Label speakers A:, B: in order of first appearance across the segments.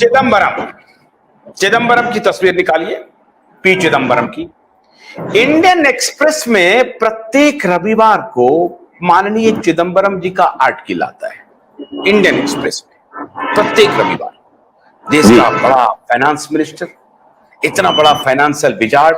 A: चिदम्बरम, चिदम्बरम की तस्वीर निकालिए, पी चिदम्बरम की। इंडियन एक्सप्रेस में प्रत्येक रविवार को माननीय चिदम्बरम जी का आर्टिकल आता है। इंडियन एक्सप्रेस में प्रत्येक रविवार देश का बड़ा फाइनेंस मिनिस्टर, इतना बड़ा फाइनेंशियल विजार्ड,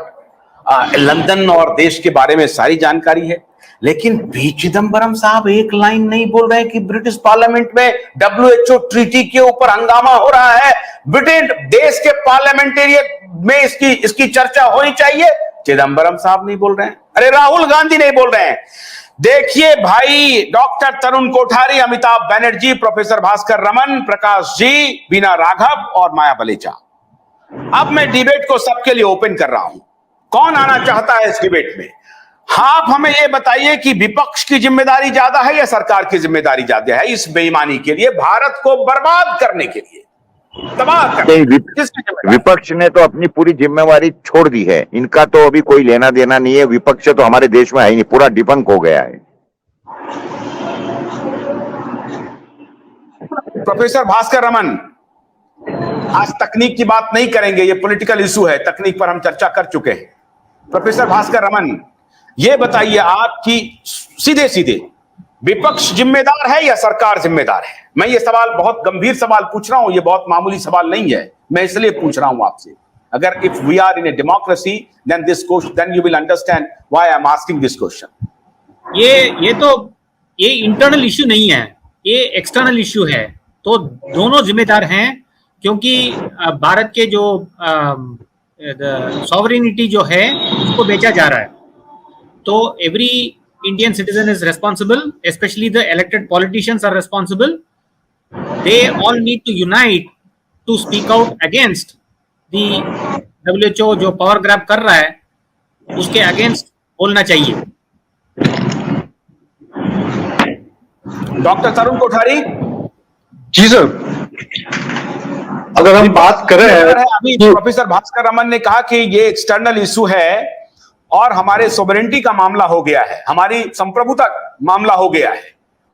A: लंदन और देश के बारे में सारी जानकारी है। लेकिन पी चिदम्बरम साहब एक लाइन नहीं बोल रहे कि ब्रिटिश पार्लियामेंट में WHO ट्रीटी के ऊपर हंगामा हो रहा है, ब्रिटेन देश के पार्लियामेंटेरियन में इसकी चर्चा होनी चाहिए। चिदम्बरम साहब नहीं बोल रहे हैं, अरे राहुल गांधी नहीं बोल रहे हैं। देखिए भाई, डॉक्टर तरुण कोठारी, अमिताभ बनर्जी, प्रोफेसर भास्कर रमन, प्रकाश जी, बीना राघव और माया बलेचा। अब मैं डिबेट को सबके लिए ओपन कर रहा हूं। कौन आना चाहता है इस डिबेट में? आप हमें यह बताइए कि विपक्ष की जिम्मेदारी ज्यादा है या सरकार की जिम्मेदारी ज्यादा है इस बेईमानी के लिए, भारत को बर्बाद करने के लिए, तबाह करने के लिए?
B: विपक्ष ने तो अपनी पूरी जिम्मेवारी छोड़ दी है, इनका तो अभी कोई लेना देना नहीं है। विपक्ष तो हमारे देश में है ही नहीं, पूरा डिबंक हो गया है।
A: प्रोफेसर भास्कर रमन, आज तकनीक की बात नहीं करेंगे, ये पॉलिटिकल इशू है, तकनीक पर हम चर्चा कर चुके हैं। प्रोफेसर भास्कर रमन, ये बताइए आप कि सीधे सीधे विपक्ष जिम्मेदार है या सरकार जिम्मेदार है? मैं ये सवाल, बहुत गंभीर सवाल पूछ रहा हूं, ये बहुत मामूली सवाल नहीं है, मैं इसलिए पूछ रहा हूं आपसे। अगर if we are in a democracy then this question, then you will understand why I am asking this question.
C: ये इंटरनल इश्यू नहीं है, ये एक्सटर्नल इश्यू है। तो दोनों जिम्मेदार हैं, क्योंकि भारत के जो सॉवरेनिटी जो है उसको बेचा जा रहा है। तो every Indian citizen is responsible, especially the elected politicians are responsible. They all need to unite to speak out against the WHO जो पावर ग्रैब कर रहा है, उसके अगेंस्ट बोलना चाहिए।
A: डॉक्टर तरुण कोठारी
D: जी सर, अगर हम बात करें,
A: अभी प्रोफेसर भास्कर रमन ने कहा कि ये एक्सटर्नल इशू है और हमारे सोवरेनिटी का मामला हो गया है, हमारी संप्रभुता मामला हो गया है,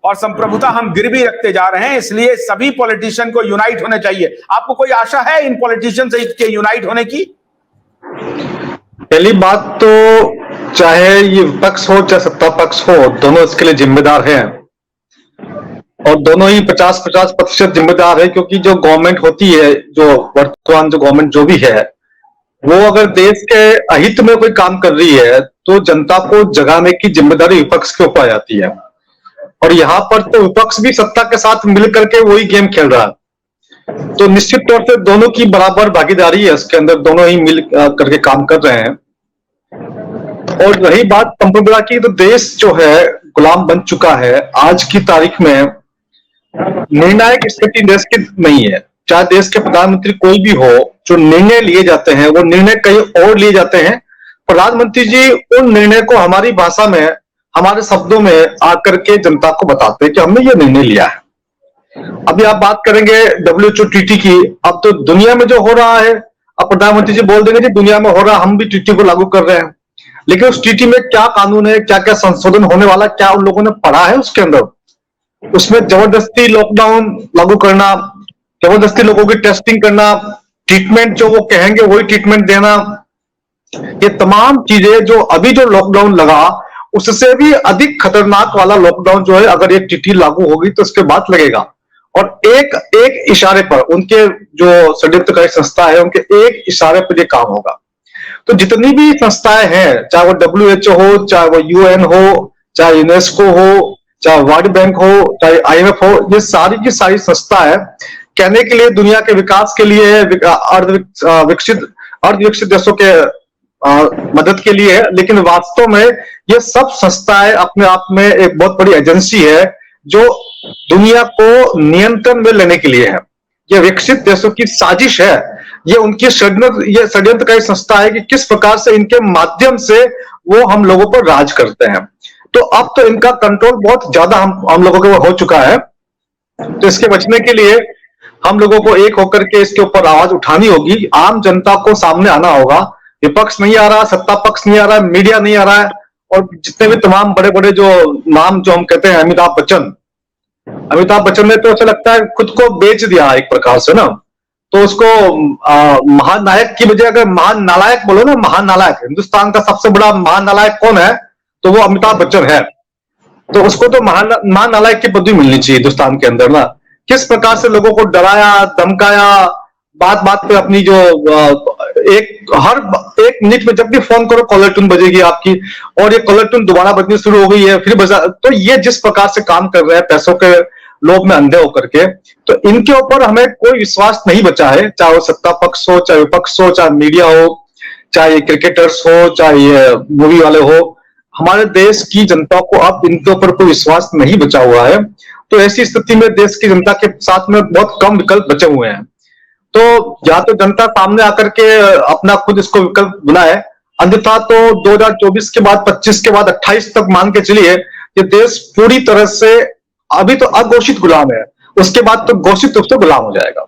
A: और संप्रभुता हम गिरवी रखते जा रहे हैं, इसलिए सभी पॉलिटिशियन को यूनाइट होना चाहिए। आपको कोई आशा है इन पॉलिटिशियन से के यूनाइट होने की?
D: पहली बात तो चाहे ये विपक्ष हो चाहे सत्ता पक्ष हो, दोनों इसके लिए जिम्मेदार हैं, और दोनों ही 50-50% जिम्मेदार है। क्योंकि जो गवर्नमेंट होती है, जो वर्तमान जो गवर्नमेंट जो भी है, वो अगर देश के अहित में कोई काम कर रही है तो जनता को जगाने की जिम्मेदारी विपक्ष के ऊपर आ जाती है। और यहाँ पर तो विपक्ष भी सत्ता के साथ मिलकर के वही गेम खेल रहा है। तो निश्चित तौर से दोनों की बराबर भागीदारी है इसके अंदर, दोनों ही मिल करके काम कर रहे हैं। और रही बात संप्रभुता की, तो देश जो है गुलाम बन चुका है। आज की तारीख में निर्णायक स्थिति देश की नहीं है। चाहे देश के प्रधानमंत्री कोई भी हो, जो निर्णय लिए जाते हैं वो निर्णय कहीं और लिए जाते हैं। प्रधानमंत्री जी उन निर्णय को हमारी भाषा में, हमारे शब्दों में आकर के जनता को बताते हैं कि हमने ये निर्णय लिया है। अभी आप बात करेंगे WHO ट्रीटी की, अब तो दुनिया में जो हो रहा है, अब प्रधानमंत्री जी बोल देंगे जी दुनिया में हो रहा, हम भी ट्रीटी को लागू कर रहे हैं। लेकिन उस ट्रीटी में क्या कानून है, क्या क्या संशोधन होने वाला, क्या उन लोगों ने पढ़ा है उसके अंदर? उसमें जबरदस्ती लॉकडाउन लागू करना, जबरदस्ती लोगों की टेस्टिंग करना, ट्रीटमेंट जो वो कहेंगे वही ट्रीटमेंट देना, ये तमाम चीजें जो अभी जो लॉकडाउन लगा उससे भी अधिक खतरनाक वाला लॉकडाउन जो है, अगर ये चिट्ठी लागू होगी तो उसके बाद लगेगा। और एक एक इशारे पर, उनके जो षड्यंत्रकारी संस्था है उनके एक इशारे पर ये काम होगा। तो जितनी भी संस्थाएं हैं, चाहे वो WHO हो, चाहे वो UN हो, चाहे यूनेस्को हो, चाहे वर्ल्ड बैंक हो, चाहे IMF हो, ये सारी की सारी संस्थाएं कहने के लिए दुनिया के विकास के लिए, अर्धविकसित देशों के मदद के लिए है। लेकिन वास्तव में ये सब संस्थाएं अपने आप में एक बहुत बड़ी एजेंसी है जो दुनिया को नियंत्रण में लेने के लिए है। ये विकसित देशों की साजिश है, ये उनकी षड्यंत्रकारी संस्था है कि किस प्रकार से इनके माध्यम से वो हम लोगों पर राज करते हैं। तो अब तो इनका कंट्रोल बहुत ज्यादा हम लोगों के हो चुका है। तो इसके बचने के लिए हम लोगों को एक होकर के इसके ऊपर आवाज उठानी होगी, आम जनता को सामने आना होगा। विपक्ष नहीं आ रहा, सत्ता पक्ष नहीं आ रहा, मीडिया नहीं आ रहा है, और जितने भी तमाम बड़े बड़े जो नाम जो हम कहते हैं, अमिताभ बच्चन ने तो ऐसा लगता है खुद को बेच दिया एक प्रकार से ना। तो उसको महानायक की बजाय अगर महान नालायक बोलो ना, महान नालायक, हिंदुस्तान का सबसे बड़ा महान नालायक कौन है, तो वो अमिताभ बच्चन है। तो उसको तो महान नालायक की पदवी मिलनी चाहिए हिंदुस्तान के अंदर ना। किस प्रकार से लोगों को डराया, धमकाया, बात बात पे अपनी जो हर एक मिनट में जब भी फोन करो कॉलर ट्यून बजेगी आपकी, और ये कॉलर ट्यून दोबारा बजनी शुरू हो गई है, फिर बजा। तो ये जिस प्रकार से काम कर रहे हैं पैसों के लोभ में अंधे होकर के, तो इनके ऊपर हमें कोई विश्वास नहीं बचा है, चाहे वो सत्ता पक्ष हो, चाहे विपक्ष हो, चाहे मीडिया हो, चाहे क्रिकेटर्स हो, चाहे ये मूवी वाले हो। हमारे देश की जनता को अब इनके ऊपर कोई विश्वास नहीं बचा हुआ है। तो ऐसी स्थिति में देश की जनता के साथ में बहुत कम विकल्प बचे हुए हैं। तो या तो जनता सामने आकर के अपना खुद इसको विकल्प बनाए, अन्यथा तो 2024 के बाद, 25 के बाद 28 तक मान के चलिए ये देश पूरी तरह से, अभी तो अघोषित गुलाम है, उसके बाद तो घोषित रूप से गुलाम हो जाएगा।